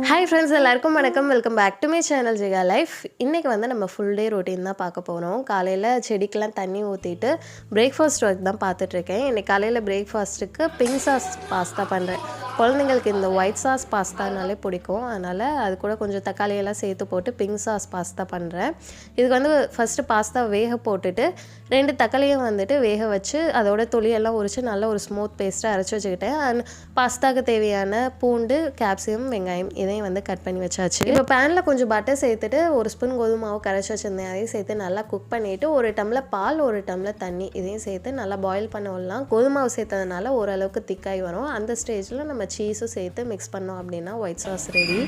Hi friends, எல்லாருக்கும் வணக்கம். Welcome back to my channel ஜிகா லைஃப். இன்றைக்கி வந்து நம்ம ஃபுல் டே ரொட்டீன் தான் பார்க்க போகிறோம். காலையில் செடிக்கெலாம் தண்ணி ஊற்றிட்டு பிரேக்ஃபாஸ்ட் ஒர்க் தான் பார்த்துட்ருக்கேன். இன்றைக்கி காலையில் பிரேக்ஃபாஸ்ட்டுக்கு பிங்க் சாஸ் பாஸ்தா பண்ணுறேன். குழந்தைங்களுக்கு இந்த ஒயிட் சாஸ் பாஸ்தானாலே பிடிக்கும், அதனால் அது கூட கொஞ்சம் தக்காளியெல்லாம் சேர்த்து போட்டு பிங்க் சாஸ் பாஸ்தா பண்ணுறேன். இதுக்கு வந்து ஃபஸ்ட்டு பாஸ்தா வேக போட்டுட்டு 2 தக்காளியும் வந்துட்டு வேக வச்சு அதோட தொலியெல்லாம் உரித்து நல்லா ஒரு ஸ்மூத் பேஸ்ட்டாக அரைச்சி வச்சுக்கிட்டேன். அண்ட் பாஸ்தாவுக்கு தேவையான பூண்டு, கேப்சிகம், வெங்காயம் இதையும் வந்து கட் பண்ணி வச்சாச்சு. இப்போ பேனில் கொஞ்சம் பட்டர் சேர்த்துட்டு 1 ஸ்பூன் கோதுமை மாவு கரைச்சி வச்சுருந்தேன். அதையும் சேர்த்து நல்லா குக் பண்ணிவிட்டு 1 டம்ளர் பால், 1 டம்ளர் தண்ணி இதையும் சேர்த்து நல்லா பாயில் பண்ண விடலாம். கோதுமை மாவு சேர்த்ததுனால ஓரளவுக்கு திக்காகி வரும். அந்த ஸ்டேஜில் நம்ம சீஸும் சேர்த்து மிக்ஸ் பண்ணோம் அப்படின்னா ஒயிட் சாஸ் ரெடி.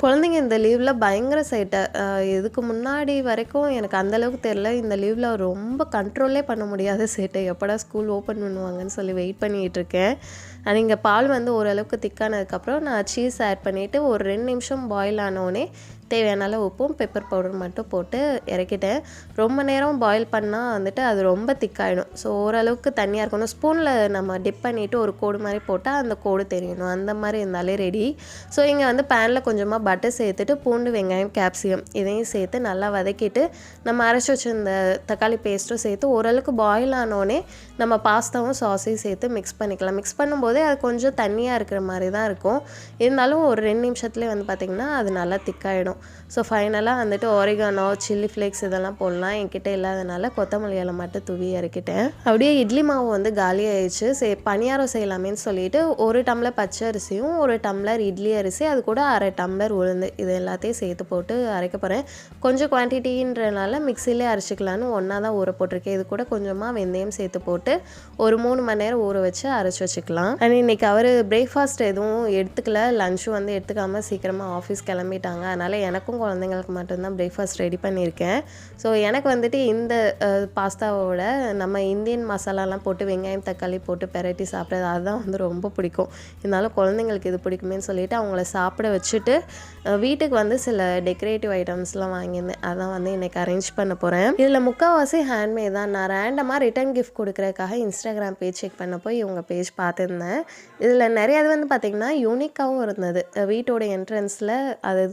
குழந்தைங்க இந்த லீவில் பயங்கர சேட்டை. இதுக்கு முன்னாடி வரைக்கும் எனக்கு அந்தளவுக்கு தெரில. இந்த லீவில் ரொம்ப கண்ட்ரோலே பண்ண முடியாத சேட்டை. எப்படா ஸ்கூல் ஓப்பன் பண்ணுவாங்கன்னு சொல்லி வெயிட் பண்ணிகிட்டு இருக்கேன். அண்ட் இங்கே பால் வந்து ஓரளவுக்கு திக்கானதுக்கப்புறம் நான் சீஸ் ஆட் பண்ணிவிட்டு ஒரு 2 நிமிஷம் பாயில் ஆனோடனே தேவையான அளவு உப்பும் பெப்பர் பவுடர் மட்டும் போட்டு இறக்கிட்டேன். ரொம்ப நேரம் பாயில் பண்ணால் வந்துட்டு அது ரொம்ப திக்காயிடும். ஸோ ஓரளவுக்கு தண்ணியாக இருக்கணும். ஸ்பூனில் நம்ம டிப் பண்ணிவிட்டு ஒரு கோடு மாதிரி போட்டால் அந்த கோடு தெரியணும். அந்த மாதிரி இருந்தாலே ரெடி. ஸோ இங்கே வந்து பேனில் கொஞ்சமாக பட்டர் சேர்த்துட்டு பூண்டு, வெங்காயம், கேப்சிகம் இதையும் சேர்த்து நல்லா வதக்கிட்டு நம்ம அரைச்சி வச்சிருந்த தக்காளி பேஸ்ட்டும் சேர்த்து ஓரளவுக்கு பாயில் ஆனோடனே நம்ம பாஸ்தாவும் சாஸையும் சேர்த்து மிக்ஸ் பண்ணிக்கலாம். மிக்ஸ் பண்ணும்போதே அது கொஞ்சம் தண்ணியாக இருக்கிற மாதிரி தான் இருக்கும். இருந்தாலும் ஒரு 2 நிமிஷத்துலேயே வந்து பார்த்திங்கன்னா அது நல்லா திக்காயிடும். ஸோ ஃபைனலாக வந்துட்டு ஒரிகானோ, சில்லி ஃப்ளேக்ஸ் இதெல்லாம் போடலாம். என்கிட்ட இல்லாதனால கொத்தமல்லி இலை மட்டும் தூவி இறக்கிட்டேன். அப்படியே இட்லி மாவு வந்து காலி ஆயிடுச்சு. பணியாரம் செய்யலாமேன்னு சொல்லிட்டு 1 டம்ளர் பச்சை அரிசியும் 1 டம்ளர் இட்லி அரிசி, அது கூட 1/2 டம்ளர் உளுந்து இது எல்லாத்தையும் சேர்த்து போட்டு அரைக்க போகிறேன். கொஞ்சம் குவான்டிட்டின்றனால மிக்சிலே அரைச்சிக்கலான்னு ஒன்றா தான் ஊற போட்டிருக்கேன். இது கூட கொஞ்சமாக வெந்தயம் சேர்த்து போட்டு ஒரு 3 மணி நேரம் ஊற வச்சு அரைச்சி வச்சுக்கலாம். அண்ட் இன்றைக்கி அவர் பிரேக்ஃபாஸ்ட் எதுவும் எடுத்துக்கல, லஞ்சும் வந்து எடுத்துக்காமல் சீக்கிரமாக ஆஃபீஸ் கிளம்பிட்டாங்க. அதனால் எனக்கும் குழந்தைங்களுக்கு மட்டும்தான் பிரேக்ஃபாஸ்ட் ரெடி பண்ணியிருக்கேன். ஸோ எனக்கு வந்துட்டு இந்த பாஸ்தாவோட நம்ம இந்தியன் மசாலாலாம் போட்டு வெங்காயம், தக்காளி போட்டு பெரட்டி சாப்பிட்றது அதுதான் வந்து ரொம்ப பிடிக்கும். இருந்தாலும் குழந்தைங்களுக்கு இது பிடிக்குமேன்னு சொல்லிவிட்டு அவங்கள சாப்பிட வச்சுட்டு வீட்டுக்கு வந்து சில டெக்கரேட்டிவ் ஐட்டம்ஸ்லாம் வாங்கியிருந்தேன். அதான் வந்து இன்றைக்கி அரேஞ்ச் பண்ண போகிறேன். இதில் முக்கால்வாசி ஹேண்ட்மேட் தான். நான் ரேண்டமாக ரிட்டன் கிஃப்ட் கொடுக்குறதுக்காக இன்ஸ்டாகிராம் பேஜ் செக் பண்ணப்போ இவங்க பேஜ் பார்த்துருந்தேன். இதில் நிறைய அது வந்து பார்த்திங்கன்னா யூனிக்காகவும் இருந்தது. வீட்டோட என்ட்ரன்ஸில் அது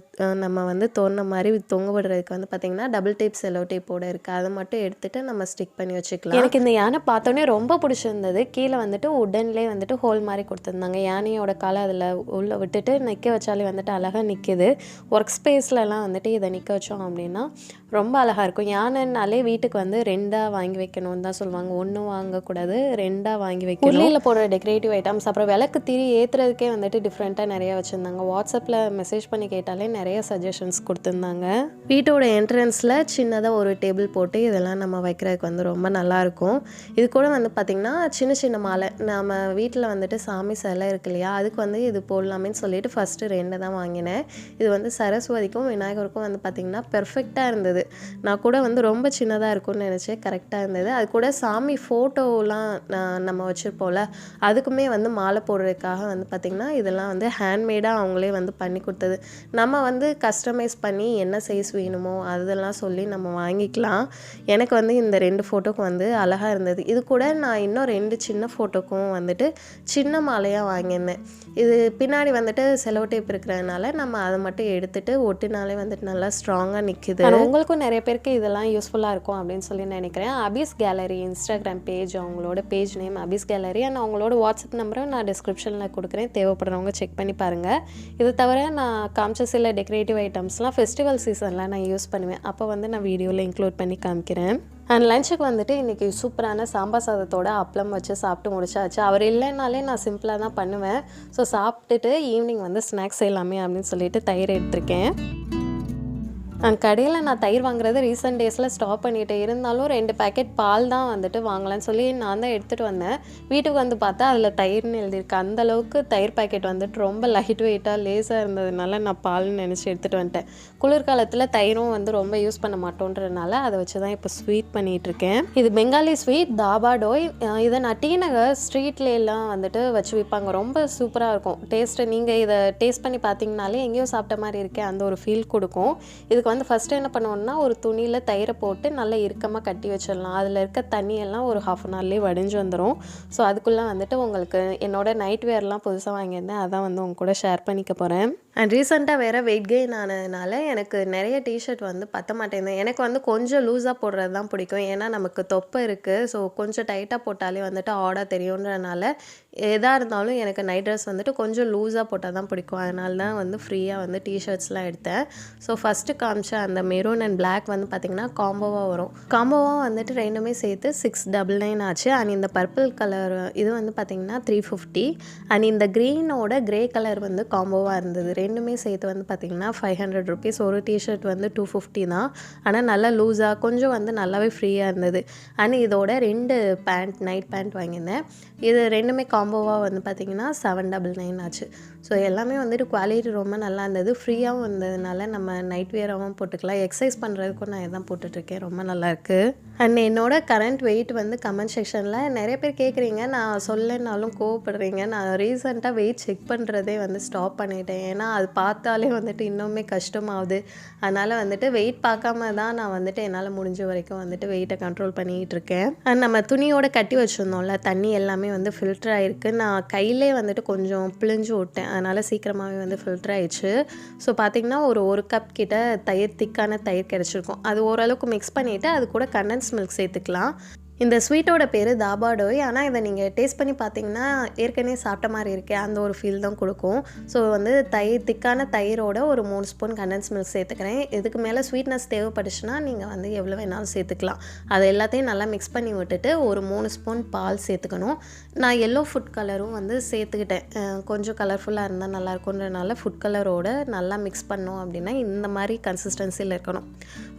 நம்ம வந்து தோணுன மாதிரி தொங்க விடுறதுக்கு வந்து பார்த்திங்கன்னா டபுள் டேப் செலோ டேப்போட இருக்குது. அதை மட்டும் எடுத்துகிட்டு நம்ம ஸ்டிக் பண்ணி வச்சுக்கலாம். எனக்கு இந்த யானை பார்த்தோன்னே ரொம்ப பிடிச்சிருந்தது. கீழே வந்துட்டு உடன்லேயே வந்துட்டு ஹோல் மாதிரி கொடுத்துருந்தாங்க. யானையோட காலை அதில் உள்ளே விட்டுட்டு நிற்க வச்சாலே வந்துட்டு அழகாக நிற்கிது. ஒர்க் ஸ்பேஸ்லலாம் வந்துட்டு இதை நிற்க வச்சோம் அப்படின்னா ரொம்ப அழகாக இருக்கும். யானைனாலே வீட்டுக்கு வந்து 2ஆக வாங்கி வைக்கணும்னு தான் சொல்லுவாங்க. 1 வாங்கக்கூடாது, 2ஆக வாங்கி வைக்கணும். உள்ளியில் போடுற டெக்கரேட்டிவ் ஐட்டம்ஸ், அப்புறம் விளக்கு திரி ஏற்றுறதுக்கே வந்துட்டு டிஃப்ரெண்ட்டாக நிறையா வச்சுருந்தாங்க. வாட்ஸ்அப்பில் மெசேஜ் பண்ணி கேட்டாலே நிறைய சஜஷன்ஸ் கொடுத்துருந்தாங்க. வீட்டோட என்ட்ரன்ஸில் சின்னதாக ஒரு டேபிள் போட்டு இதெல்லாம் நம்ம வைக்கிறதுக்கு வந்து ரொம்ப நல்லாயிருக்கும். இது கூட வந்து பார்த்திங்கன்னா சின்ன சின்ன மாலை நம்ம வீட்டில் வந்துட்டு சாமி சிலை இருக்கு இல்லையா, அதுக்கு வந்து இது போடலாமேன்னு சொல்லிட்டு ஃபஸ்ட்டு 2 தான் வாங்கினேன். இது வந்து சரஸ்வதிக்கும் விநாயகருக்கும் வந்து பார்த்திங்கன்னா பெர்ஃபெக்டாக இருந்தது. நான் கூட வந்து ரொம்ப சின்னதாக இருக்கும்னு நினச்சேன், கரெக்டாக இருந்தது. அது கூட சாமி ஃபோட்டோலாம் நம்ம வச்சுருப்போம்ல, அதுக்குமே வந்து மாலை போடுறதுக்காக வந்து பார்த்திங்கன்னா இதெல்லாம் வந்து ஹேண்ட்மேடாக அவங்களே வந்து பண்ணி கொடுத்தது. நம்ம வந்து கஸ்டமைஸ் பண்ணி என்ன சைஸ் வேணுமோ அதெல்லாம் சொல்லி நம்ம வாங்கிக்கலாம். எனக்கு வந்து இந்த 2 ஃபோட்டோக்கு வந்து அழகாக இருந்தது. இது கூட நான் இன்னும் 2 சின்ன ஃபோட்டோக்கும் வந்துட்டு சின்ன மாலையாக வாங்கியிருந்தேன். இது பின்னாடி வந்துட்டு செலோ டேப் இருக்கிறதுனால நம்ம அதை மட்டும் எடுத்துகிட்டு ஒட்டினாலே வந்துட்டு நல்லா ஸ்ட்ராங்காக நிற்கிது. உங்களுக்கும் நிறைய பேருக்கு இதெல்லாம் யூஸ்ஃபுல்லாக இருக்கும் அப்படின்னு சொல்லி நினைக்கிறேன். அபிஸ் கேலரி இன்ஸ்டாகிராம் பேஜ், அவங்களோட page name Abi's gallery. And அவங்களோட வாட்ஸ்அப் நம்பரும் நான் டிஸ்கிரிப்ஷனில் கொடுக்குறேன். தேவைப்படுறவங்க செக் பண்ணி பாருங்கள். இது தவிர நான் காமிச்ச சில டெக்கரேட்டிவ் ஐட்டம்ஸ்லாம் ஃபெஸ்டிவல் சீசனில் நான் யூஸ் பண்ணுவேன். அப்போ வந்து நான் வீடியோவில் இன்க்ளூட் பண்ணி காமிக்கிறேன். அண்ட் லஞ்சுக்கு வந்துட்டு இன்றைக்கி சூப்பரான சாம்பார் சாதத்தோட அப்பளம் வச்சு சாப்பிட்டு முடிச்சாச்சு. அவர் இல்லைனாலே நான் சிம்பிளாக தான் பண்ணுவேன். ஸோ சாப்பிட்டுட்டு ஈவினிங் வந்து ஸ்நாக்ஸ் செய்யலாமே அப்படின்னு சொல்லிட்டு தயிர் எடுத்திருக்கேன். கடையில் நான் தயிர் வாங்குறது ரீசெண்ட் டேஸில் ஸ்டாப் பண்ணிட்டு இருந்தாலும் 2 பேக்கெட் பால் தான் வந்துட்டு வாங்கலான்னு சொல்லி நான் தான் எடுத்துகிட்டு வந்தேன். வீட்டுக்கு வந்து பார்த்தா அதில் தயிர்னு எழுதியிருக்கு. அந்தளவுக்கு தயிர் பேக்கெட் வந்துட்டு ரொம்ப லைட் வெயிட்டாக லேஸாக இருந்ததுனால நான் பால்னு நினச்சி எடுத்துகிட்டு வந்துட்டேன். குளிர்காலத்தில் தயிரும் வந்து ரொம்ப யூஸ் பண்ண மாட்டோன்றதுனால அதை வச்சு தான் இப்போ ஸ்வீட் பண்ணிகிட்ருக்கேன். இது பெங்காலி ஸ்வீட் தாபா டோய். இதை நான் டி நகர் ஸ்ட்ரீட்லாம் வந்துட்டு வச்சு விற்பாங்க. ரொம்ப சூப்பராக இருக்கும் டேஸ்ட்டு. நீங்கள் இதை டேஸ்ட் பண்ணி பார்த்தீங்கனாலே எங்கேயோ சாப்பிட்ட மாதிரி இருக்கே அந்த ஒரு ஃபீல் கொடுக்கும். இதுக்கு இதுக்கு வந்து ஃபஸ்ட்டு என்ன பண்ணுவோம்னா ஒரு துணியில் தயிரை போட்டு நல்லா இறுக்கமாக கட்டி வச்சிடலாம். அதில் இருக்க தண்ணியெல்லாம் ஒரு ½ அன் ஹவர்லேயே வடிஞ்சு வந்துடும். ஸோ அதுக்குள்ளே வந்துட்டு உங்களுக்கு என்னோடய நைட் வேர்லாம் புதுசாக வாங்கியிருந்தேன், அதான் வந்து உங்க கூட ஷேர் பண்ணிக்க போகிறேன். அண்ட் ரீசெண்டாக வேறு வெயிட் கெயின் ஆனதுனால எனக்கு நிறைய டிஷர்ட் வந்து பத்த மாட்டேங்குது. எனக்கு வந்து கொஞ்சம் லூஸாக போடுறது தான் பிடிக்கும். ஏன்னா நமக்கு தொப்பை இருக்குது. ஸோ கொஞ்சம் டைட்டாக போட்டாலே வந்துட்டு ஆடாக தெரியுன்றனால எதாக இருந்தாலும் எனக்கு நைட் ட்ரெஸ் வந்துட்டு கொஞ்சம் லூஸாக போட்டால் தான் பிடிக்கும். அதனால தான் வந்து ஃப்ரீயாக வந்து டிஷர்ட்ஸ்லாம் எடுத்தேன். ஸோ ஃபஸ்ட்டு காமிச்ச அந்த மெரூன் அண்ட் பிளாக் வந்து பார்த்திங்கன்னா காம்போவாக வரும். காம்போவாக வந்துட்டு ரெண்டுமே சேர்த்து 699 ஆச்சு. அண்ட் இந்த பர்பிள் கலர் இது வந்து பார்த்திங்கன்னா 350. அண்ட் இந்த க்ரீனோட க்ரே கலர் வந்து காம்போவாக இருந்தது. ரெண்டுமே சேர்த்து வந்து பார்த்திங்கன்னா 500 ருபீஸ். ஒரு டிஷர்ட் வந்து 250 தான். ஆனால் நல்லா லூஸாக கொஞ்சம் வந்து நல்லாவே ஃப்ரீயாக இருந்தது. அண்ட் இதோட 2 பேண்ட் நைட் பேண்ட் வாங்கியிருந்தேன். இது ரெண்டுமே காம்போவாக வந்து பார்த்திங்கன்னா 799 ஆச்சு. ஸோ எல்லாமே வந்துட்டு குவாலிட்டி ரொம்ப நல்லா இருந்தது. ஃப்ரீயாகவும் இருந்ததுனால நம்ம நைட் வியராகவும் போட்டுக்கலாம். எக்ஸசைஸ் பண்ணுறதுக்கும் நான் இதான் போட்டுட்ருக்கேன். ரொம்ப நல்லாயிருக்கு. அண்ட் என்னோட கரண்ட் வெயிட் வந்து கமெண்ட் செக்ஷனில் நிறைய பேர் கேட்குறீங்க, நான் சொல்லனாலும் கோவப்படுறீங்க. நான் ரீசெண்டாக வெயிட் செக் பண்ணுறதே வந்து ஸ்டாப் பண்ணிட்டேன். ஏன்னா அது பார்த்தாலே வந்துட்டு இன்னுமே கஷ்டமாகுது. அதனால் வந்துட்டு வெயிட் பார்க்காம தான் நான் வந்துட்டு என்னால் முடிஞ்ச வரைக்கும் வந்துட்டு வெயிட்டை கண்ட்ரோல் பண்ணிகிட்டு இருக்கேன். அண்ட் நம்ம துணியோட கட்டி வச்சுருந்தோம்ல, தண்ணி எல்லாமே வந்து ஃபில்டர் ஆகிருக்கு. நான் கையிலே வந்துட்டு கொஞ்சம் பிழிஞ்சு விட்டேன். அதனால் சீக்கிரமாகவே வந்து ஃபில்டர் ஆகிடுச்சு. ஸோ பார்த்திங்கன்னா ஒரு கப் கிட்ட தயிர், திக்கான தயிர் கிடச்சிருக்கும். அது ஓரளவுக்கு மிக்ஸ் பண்ணிவிட்டு அது கூட கண்டன்ஸ் மில்க் சேர்த்துக்கலாம். இந்த ஸ்வீட்டோட பேர் தாபாடோய். ஆனால் இதை நீங்கள் டேஸ்ட் பண்ணி பார்த்தீங்கன்னா ஏற்கனவே சாப்பிட்ட மாதிரி இருக்கே அந்த ஒரு ஃபீல் தான் கொடுக்கும். ஸோ வந்து திக்கான தயிரோட ஒரு 3 ஸ்பூன் கண்டன்ஸ் மில்க் சேர்த்துக்கிறேன். இதுக்கு மேலே ஸ்வீட்னஸ் தேவைப்பட்டுச்சுன்னா நீங்கள் வந்து எவ்வளோ வேணாலும் சேர்த்துக்கலாம். அதை எல்லாத்தையும் நல்லா மிக்ஸ் பண்ணி விட்டுட்டு ஒரு 3 ஸ்பூன் பால் சேர்த்துக்கணும். நான் எல்லோ ஃபுட் கலரும் வந்து சேர்த்துக்கிட்டேன். கொஞ்சம் கலர்ஃபுல்லாக இருந்தால் நல்லாயிருக்குன்றனால ஃபுட் கலரோட நல்லா மிக்ஸ் பண்ணோம் அப்படின்னா இந்த மாதிரி கன்சிஸ்டன்சியில் இருக்கணும்.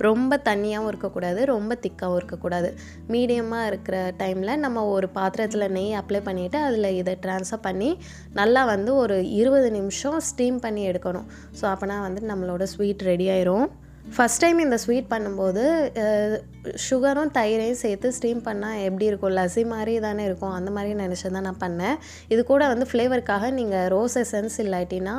ரொம்ப தண்ணியாகவும் இருக்கக்கூடாது, ரொம்ப திக்காகவும் இருக்கக்கூடாது. மீடியம் இருக்கிற டைமில் நம்ம ஒரு பாத்திரத்தில் நெய் அப்ளை பண்ணிவிட்டு அதில் இதை ட்ரான்ஸ்ஃபர் பண்ணி நல்லா வந்து ஒரு 20 நிமிஷம் ஸ்டீம் பண்ணி எடுக்கணும். ஸோ அப்போனா வந்து நம்மளோட ஸ்வீட் ரெடி ஆயிரும். ஃபஸ்ட் டைம் இந்த ஸ்வீட் பண்ணும்போது சுகரும் தயிரையும் சேர்த்து ஸ்டீம் பண்ணால் எப்படி இருக்கும், லஸ்ஸி மாதிரி தானே இருக்கும், அந்த மாதிரி நினச்சி தான் நான் பண்ணேன். இது கூட வந்து ஃப்ளேவருக்காக நீங்கள் ரோஸ் எசன்ஸ் இல்லாட்டினா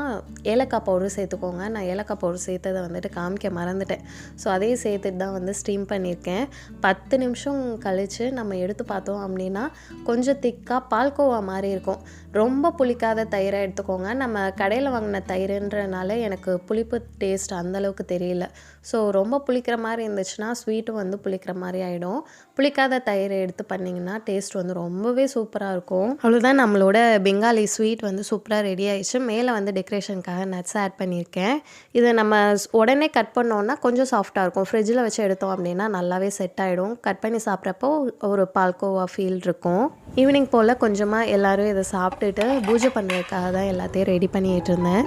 ஏலக்காய் பவுடர் சேர்த்துக்கோங்க. நான் ஏலக்காய் பவுடர் சேர்த்ததை வந்துட்டு காமிக்க மறந்துட்டேன். ஸோ அதையும் சேர்த்துட்டு தான் வந்து ஸ்டீம் பண்ணியிருக்கேன். 10 நிமிஷம் கழித்து நம்ம எடுத்து பார்த்தோம் அப்படின்னா கொஞ்சம் திக்காக பால்கோவா மாதிரி இருக்கும். ரொம்ப புளிக்காத தயிரை எடுத்துக்கோங்க. நம்ம கடையில் வாங்கின தயிர்ன்றனால எனக்கு புளிப்பு டேஸ்ட் அந்தளவுக்கு தெரியல. ஸோ ரொம்ப புளிக்கிற மாதிரி இருந்துச்சுன்னா ஸ்வீட்டும் வந்து புளிக்கிற மாதிரி ஆகிடும். புளிக்காத தயிரை எடுத்து பண்ணிங்கன்னா டேஸ்ட் வந்து ரொம்பவே சூப்பராக இருக்கும். அவ்வளோதான், நம்மளோட பெங்காலி ஸ்வீட் வந்து சூப்பராக ரெடி ஆகிடுச்சு. மேலே வந்து டெக்கரேஷனுக்காக நட்ஸ் ஆட் பண்ணியிருக்கேன். இதை நம்ம உடனே கட் பண்ணோன்னா கொஞ்சம் சாஃப்டாக இருக்கும். ஃப்ரிட்ஜில் வச்சு எடுத்தோம் அப்படின்னா நல்லாவே செட் ஆகிடும். கட் பண்ணி சாப்பிட்றப்போ ஒரு பால்கோவா ஃபீல் இருக்கும். ஈவினிங் போல் கொஞ்சமாக எல்லோரும் இதை சாப்பிட்டுட்டு பூஜை பண்ணுறதுக்காக தான் எல்லாத்தையும் ரெடி பண்ணிகிட்டு இருந்தேன்.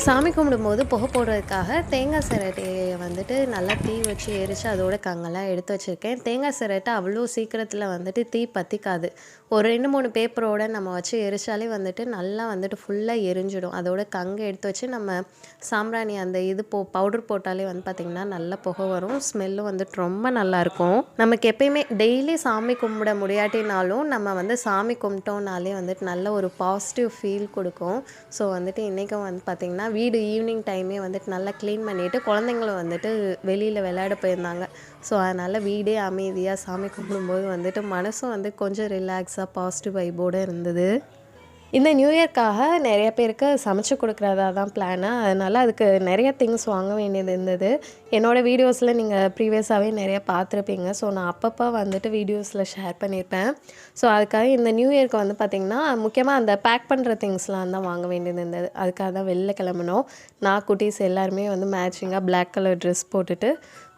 சாமி கும்பிடும்போது புகை போடுறதுக்காக தேங்காய் சிரட்டையை வந்துட்டு நல்லா தீ வச்சு எரித்து அதோட கங்கெல்லாம் எடுத்து வச்சுருக்கேன். தேங்காய் சிரட்டை அவ்வளோ சீக்கிரத்தில் வந்துட்டு தீ பற்றிக்காது. ஒரு 2-3 பேப்பரோட நம்ம வச்சு எரிச்சாலே வந்துட்டு நல்லா வந்துட்டு ஃபுல்லாக எரிஞ்சிடும். அதோட கங்கை எடுத்து வச்சு நம்ம சாம்பிராணி அந்த பவுடர் போட்டாலே வந்து பார்த்திங்கன்னா நல்லா புகை வரும். ஸ்மெல்லும் வந்துட்டு ரொம்ப நல்லாயிருக்கும். நமக்கு எப்பயுமே டெய்லி சாமி கும்பிட முடியாட்டினாலும் நம்ம வந்து சாமி கும்பிட்டோம்னாலே வந்துட்டு நல்ல ஒரு பாசிட்டிவ் ஃபீல் கொடுக்கும். ஸோ வந்துட்டு இன்றைக்கும் வந்து பார்த்திங்கன்னா வீடு ஈவினிங் டைமே வந்துட்டு நல்லா க்ளீன் பண்ணிவிட்டு குழந்தைங்களும் வந்துட்டு வெளியில் விளையாட போயிருந்தாங்க. ஸோ அதனால் வீடே அமைதியாக சாமி கும்பிடும்போது வந்துட்டு மனசும் வந்து கொஞ்சம் ரிலாக்ஸாக பாசிட்டிவ் வைபோடு இருந்தது. இந்த நியூ இயர்க்காக நிறைய பேருக்கு சமைச்சு கொடுக்குறதா தான் பிளானு. அதனால் அதுக்கு நிறைய திங்ஸ் வாங்க வேண்டியது இருந்தது. என்னோடய வீடியோஸில் நீங்கள் ப்ரீவியஸாகவே நிறைய பார்த்துருப்பீங்க. ஸோ நான் அப்பப்போ வந்துட்டு வீடியோஸில் ஷேர் பண்ணியிருப்பேன். ஸோ அதுக்காக இந்த நியூ இயர்க்கு வந்து பார்த்திங்கன்னா முக்கியமாக அந்த பேக் பண்ணுற திங்ஸ்லாம் தான் வாங்க வேண்டியது இருந்தது. அதுக்காக தான் வெளில கிளம்புனோம். நான் குட்டீஸ் எல்லாருமே வந்து மேட்சிங்காக பிளாக் கலர் ட்ரெஸ் போட்டுட்டு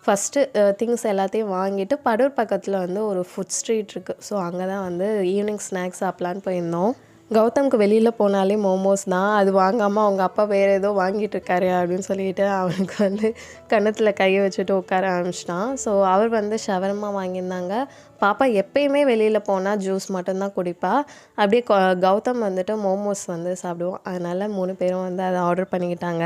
ஃபஸ்ட்டு திங்ஸ் எல்லாத்தையும் வாங்கிட்டு படூர் பக்கத்தில் வந்து ஒரு ஃபுட் ஸ்ட்ரீட் இருக்குது. ஸோ அங்கே தான் வந்து ஈவினிங் ஸ்நாக்ஸ் சாப்பிட்லான்னு போயிருந்தோம். கௌதம்க்கு வெளியில் போனாலே மோமோஸ் தான். அது வாங்காமல் அவங்க அப்பா வேறு ஏதோ வாங்கிட்டு இருக்காரு அப்படின்னு சொல்லிட்டு அவனுக்கு வந்து கன்னத்தில் கையை வச்சுட்டு உட்கார ஆரம்பிச்சிட்டான். ஸோ அவர் வந்து ஷவர்மா வாங்கியிருந்தாங்க. பாப்பா எப்பயுமே வெளியில் போனால் ஜூஸ் மட்டும்தான் குடிப்பா. அப்படியே கௌதம் வந்துட்டு மோமோஸ் வந்து சாப்பிடுவோம். அதனால் 3 பேரும் வந்து அதை ஆர்டர் பண்ணிக்கிட்டாங்க.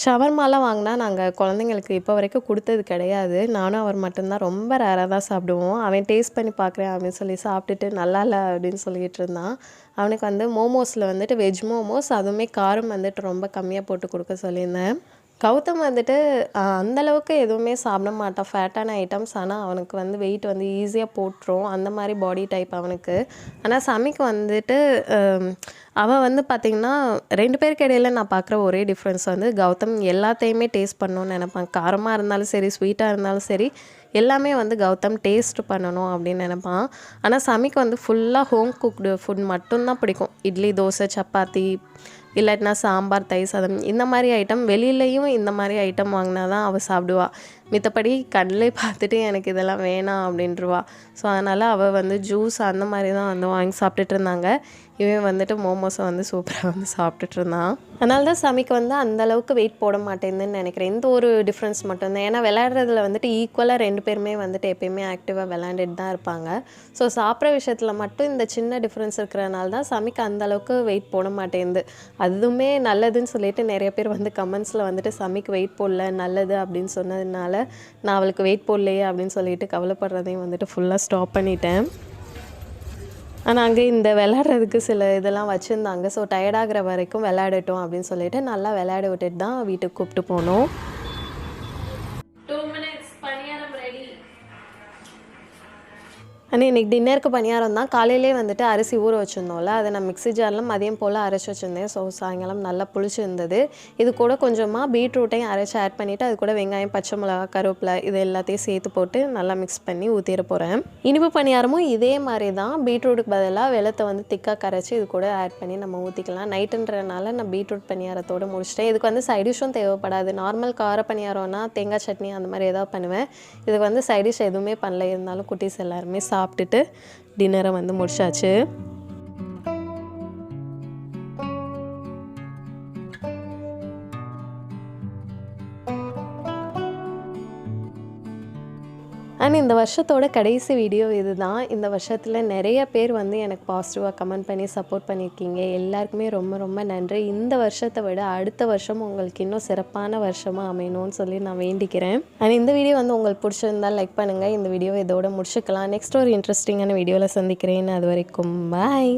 ஷவர்மாலாம் வாங்கினா நாங்கள் குழந்தைங்களுக்கு இப்போ வரைக்கும் கொடுத்தது கிடையாது. நானும் அவர் மட்டும்தான் ரொம்ப ரேராக தான் சாப்பிடுவோம். அவன் டேஸ்ட் பண்ணி பார்க்குறேன் அப்படின்னு சொல்லி சாப்பிட்டுட்டு நல்லா இல்லை அப்படின்னு சொல்லிட்டு இருந்தான். அவனுக்கு வந்து மோமோஸில் வந்துட்டு வெஜ் மோமோஸ், அதுவுமே காரம் வந்துட்டு ரொம்ப கம்மியாக போட்டு கொடுக்க சொல்லியிருந்தேன். கௌதம் வந்துட்டு அந்தளவுக்கு எதுவுமே சாப்பிட மாட்டான் ஃபேட்டான ஐட்டம்ஸ். ஆனால் அவனுக்கு வந்து வெயிட் வந்து ஈஸியாக போட்டுரும், அந்த மாதிரி பாடி டைப் அவனுக்கு. ஆனால் சமிக்கு வந்துட்டு அவன் வந்து பார்த்திங்கன்னா 2 பேருக்கு இடையில நான் பார்க்குற ஒரே டிஃப்ரென்ஸ் வந்து கௌதம் எல்லாத்தையுமே டேஸ்ட் பண்ணணும்னு நினைப்பான். காரமாக இருந்தாலும் சரி, ஸ்வீட்டாக இருந்தாலும் சரி, எல்லாமே வந்து கௌதம் டேஸ்ட் பண்ணணும் அப்படின்னு நினைப்பான். ஆனால் சமிக்கு வந்து ஃபுல்லாக ஹோம் குக்டு ஃபுட் மட்டும்தான் பிடிக்கும். இட்லி, தோசை, சப்பாத்தி, இல்லாட்டினா சாம்பார், தயிர் சாதம், இந்த மாதிரி ஐட்டம். வெளியிலையும் இந்த மாதிரி ஐட்டம் வாங்கினா தான் அவள் சாப்பிடுவாள். மித்தபடி கண்ணிலே பார்த்துட்டு எனக்கு இதெல்லாம் வேணாம் அப்படின்ட்டுருவா. ஸோ அதனால் அவள் வந்து ஜூஸ் அந்த மாதிரி தான் வந்து வாங்கி சாப்பிட்டுட்டு இருந்தாங்க. இவன் வந்துட்டு மோமோஸை வந்து சூப்பராக வந்து சாப்பிட்டுட்டு இருந்தான். அதனால தான் சமிக்கு வந்து அந்தளவுக்கு வெயிட் போட மாட்டேங்குதுன்னு நினைக்கிறேன். இந்த ஒரு டிஃப்ரென்ஸ் மட்டும்தான். ஏன்னா விளையாடுறதுல வந்துட்டு ஈக்குவலாக 2 பேருமே வந்துட்டு எப்பயுமே ஆக்டிவாக விளையாண்டுட்டு தான் இருப்பாங்க. ஸோ சாப்பிட்ற விஷயத்தில் மட்டும் இந்த சின்ன டிஃப்ரென்ஸ் இருக்கிறனால தான் சமிக்கு அந்தளவுக்கு வெயிட் போட மாட்டேங்குது. அதுவுமே நல்லதுன்னு சொல்லிட்டு நிறைய பேர் வந்து கமெண்ட்ஸில் வந்துட்டு சமிக்கு வெயிட் போடல நல்லது அப்படின்னு சொன்னதுனால நான் அவளுக்கு வெயிட் போடலையே அப்படின்னு சொல்லிட்டு கவலைப்படுறதையும் வந்துட்டு ஃபுல்லாக ஸ்டாப் பண்ணிட்டேன். ஆனால் அங்கே இந்த விளையாடுறதுக்கு சில இதெல்லாம் வச்சுருந்தாங்க. ஸோ டயர்டாகிற வரைக்கும் விளையாடட்டும் அப்படின்னு சொல்லிட்டு நல்லா விளையாட விட்டுட்டு தான் வீட்டுக்கு கூப்பிட்டு போனோம். 2 minutes பணியாரம் ரெடி. ஆனால் இன்றைக்கி டின்னருக்கு பணியாரம் தான். காலையிலே வந்துட்டு அரிசி ஊற வச்சுருந்தோம்ல, அதை நான் மிக்ஸி ஜாரில் மதியம் போல் அரைச்சி வச்சுருந்தேன். ஸோ சாயங்காலம் நல்லா புளிச்சிருந்தது. இது கூட கொஞ்சமாக பீட்ரூட்டையும் அரைச்சி ஆட் பண்ணிவிட்டு அது கூட வெங்காயம், பச்சை மிளகா, கருவேப்பிலை இது எல்லாத்தையும் சேர்த்து போட்டு நல்லா மிக்ஸ் பண்ணி ஊற்றிட போகிறேன். இனிப்பு பணியாரமும் இதே மாதிரி தான். பீட்ரூட்டுக்கு பதிலாக வெள்ளத்தை வந்து திக்காக கரைச்சி இது கூட ஆட் பண்ணி நம்ம ஊற்றிக்கலாம். நைட்டுன்றனால நான் பீட்ரூட் பணியாரத்தோடு முடிச்சிட்டேன். இதுக்கு வந்து சைடிஷும் தேவைப்படாது. நார்மல் கார பணியாரம்னா தேங்காய் சட்னி அந்த மாதிரி ஏதாவது பண்ணுவேன். இதுக்கு வந்து சைடிஷ் எதுவுமே பண்ணல. இருந்தாலும் குட்டீஸ் எல்லாருமே சாப்பிட்டுட்டு டின்னரை வந்து முடிச்சாச்சு. அண்ட் இந்த வருஷத்தோட கடைசி வீடியோ இது தான். இந்த வருஷத்தில் நிறைய பேர் வந்து எனக்கு பாசிட்டிவாக கமெண்ட் பண்ணி சப்போர்ட் பண்ணியிருக்கீங்க. எல்லாருக்குமே ரொம்ப ரொம்ப நன்றி. இந்த வருஷத்தை விட அடுத்த வருஷம் உங்களுக்கு இன்னும் சிறப்பான வருஷமாக அமையணும்னு சொல்லி நான் வேண்டிக்கிறேன். அண்ட் இந்த வீடியோ வந்து உங்களுக்கு பிடிச்சிருந்தால் லைக் பண்ணுங்கள். இந்த வீடியோ இதோட முடிச்சுக்கலாம். நெக்ஸ்ட் ஒரு இன்ட்ரெஸ்டிங்கான வீடியோவில் சந்திக்கிறேன். அது வரைக்கும் பாய்.